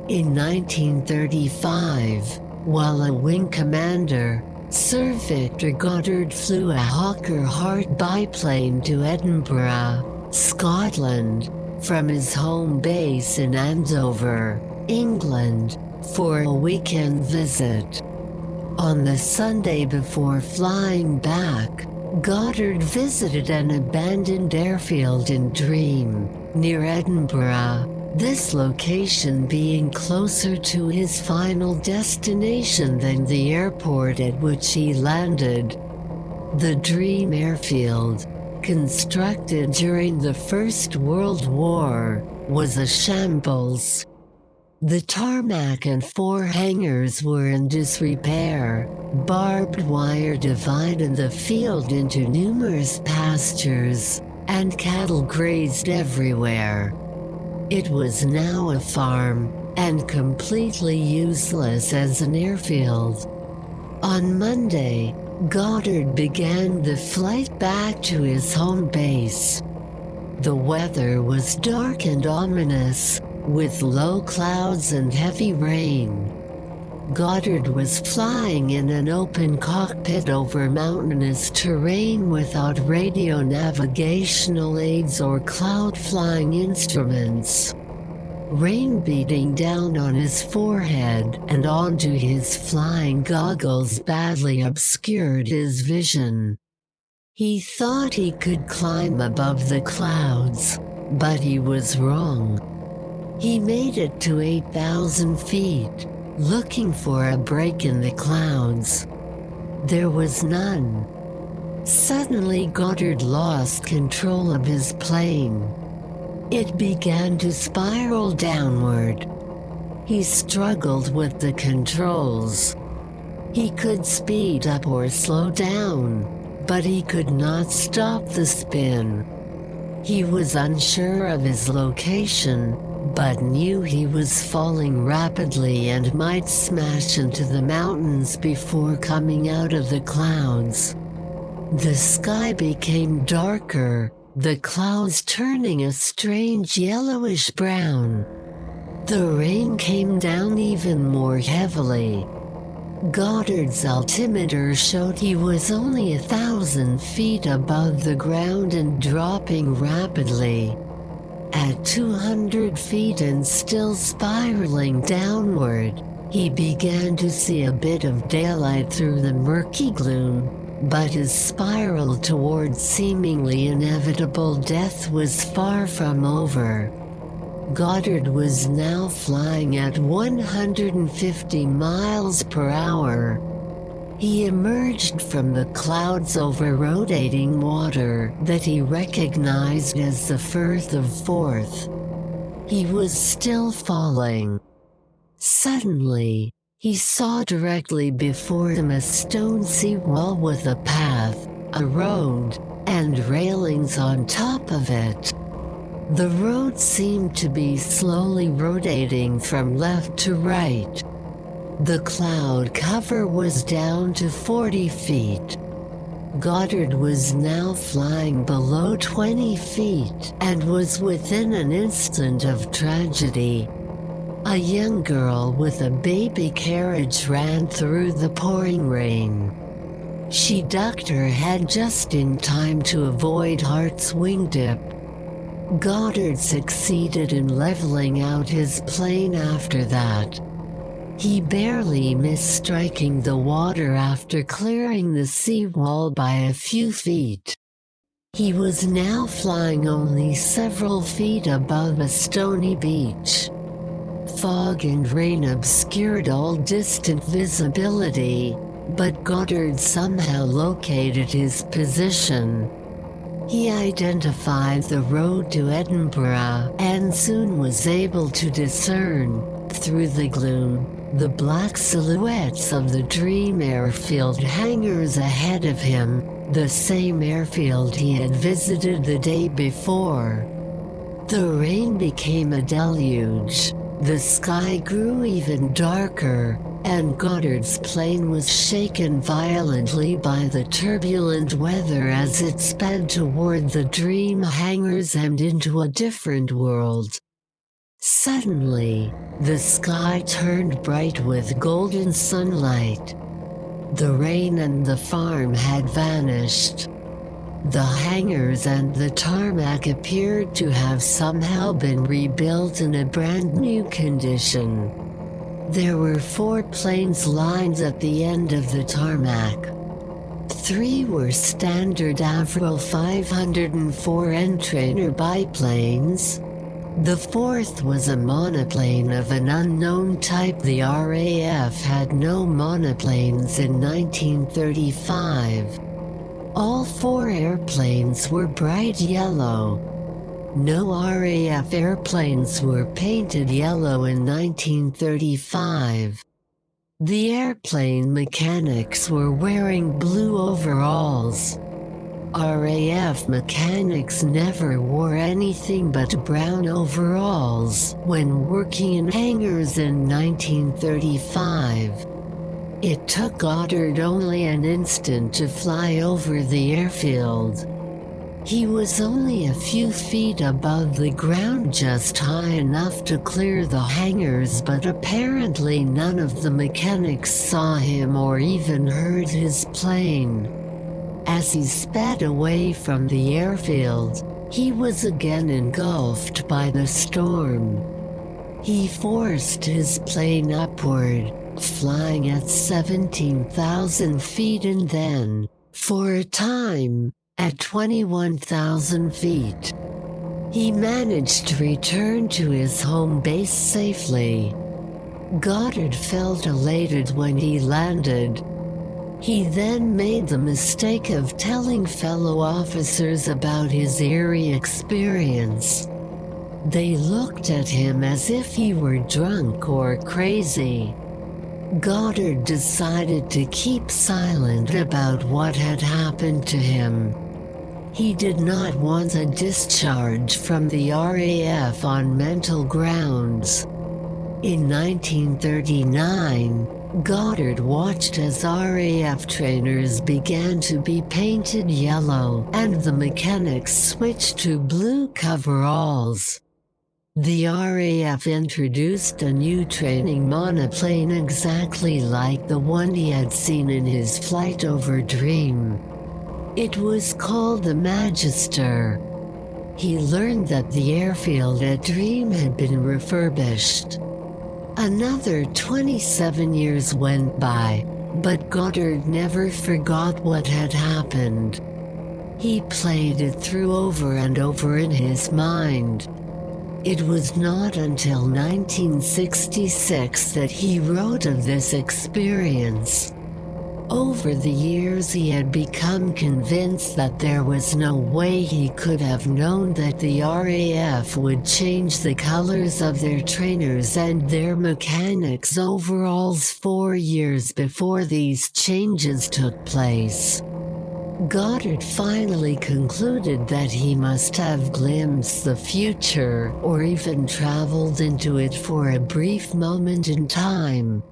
In 1935, while a wing commander, Sir Victor Goddard flew a Hawker Hart biplane to Edinburgh, Scotland, from his home base in Andover, England, for a weekend visit. On the Sunday before flying back, Goddard visited an abandoned airfield in Dream, near Edinburgh, this location being closer to his final destination than the airport at which he landed. The Dream airfield, constructed during the First World War, was a shambles. The tarmac and 4 hangars were in disrepair. Barbed wire divided the field into numerous pastures, and cattle grazed everywhere. It was now a farm, and completely useless as an airfield. On Monday, Goddard began the flight back to his home base. The weather was dark and ominous, with low clouds and heavy rain. Goddard was flying in an open cockpit over mountainous terrain without radio navigational aids or cloud flying instruments. Rain beating down on his forehead and onto his flying goggles badly obscured his vision. He thought he could climb above the clouds, but he was wrong. He made it to 8,000 feet, looking for a break in the clouds. There was none. Suddenly Goddard lost control of his plane. It began to spiral downward. He struggled with the controls. He could speed up or slow down, but he could not stop the spin. He was unsure of his location, but knew he was falling rapidly and might smash into the mountains before coming out of the clouds. The sky became darker, the clouds turning a strange yellowish brown. The rain came down even more heavily. Goddard's altimeter showed he was only 1,000 feet above the ground and dropping rapidly. At 200 feet and still spiraling downward, he began to see a bit of daylight through the murky gloom, but his spiral towards seemingly inevitable death was far from over. Goddard was now flying at 150 miles per hour. He emerged from the clouds over rotating water that he recognized as the Firth of Forth. He was still falling. Suddenly, he saw directly before him a stone seawall with a path, a road, and railings on top of it. The road seemed to be slowly rotating from left to right. The cloud cover was down to 40 feet. Goddard was now flying below 20 feet and was within an instant of tragedy. A young girl with a baby carriage ran through the pouring rain. She ducked her head just in time to avoid Hart's wingtip. Goddard succeeded in leveling out his plane after that. He barely missed striking the water after clearing the seawall by a few feet. He was now flying only several feet above a stony beach. Fog and rain obscured all distant visibility, but Goddard somehow located his position. He identified the road to Edinburgh and soon was able to discern, through the gloom, the black silhouettes of the Dream airfield hangars ahead of him, the same airfield he had visited the day before. The rain became a deluge, the sky grew even darker, and Goddard's plane was shaken violently by the turbulent weather as it sped toward the Dream hangars and into a different world. Suddenly, the sky turned bright with golden sunlight. The rain and the farm had vanished. The hangars and the tarmac appeared to have somehow been rebuilt in a brand new condition. There were 4 planes lined at the end of the tarmac. 3 were standard Avro 504 N-trainer biplanes. The 4th was a monoplane of an unknown type. The RAF had no monoplanes in 1935. All 4 airplanes were bright yellow. No RAF airplanes were painted yellow in 1935. The airplane mechanics were wearing blue overalls. RAF mechanics never wore anything but brown overalls when working in hangars in 1935. It took Goddard only an instant to fly over the airfield. He was only a few feet above the ground, just high enough to clear the hangars, but apparently none of the mechanics saw him or even heard his plane. As he sped away from the airfield, he was again engulfed by the storm. He forced his plane upward, flying at 17,000 feet and then, for a time, at 21,000 feet. He managed to return to his home base safely. Goddard felt elated when he landed. He then made the mistake of telling fellow officers about his eerie experience. They looked at him as if he were drunk or crazy. Goddard decided to keep silent about what had happened to him. He did not want a discharge from the RAF on mental grounds. In 1939, Goddard watched as RAF trainers began to be painted yellow and the mechanics switched to blue coveralls. The RAF introduced a new training monoplane exactly like the one he had seen in his flight over Dream. It was called the Magister. He learned that the airfield at Dream had been refurbished. Another 27 years went by, but Goddard never forgot what had happened. He played it through over and over in his mind. It was not until 1966 that he wrote of this experience. Over the years he had become convinced that there was no way he could have known that the RAF would change the colors of their trainers and their mechanics' overalls 4 years before these changes took place. Goddard finally concluded that he must have glimpsed the future or even traveled into it for a brief moment in time.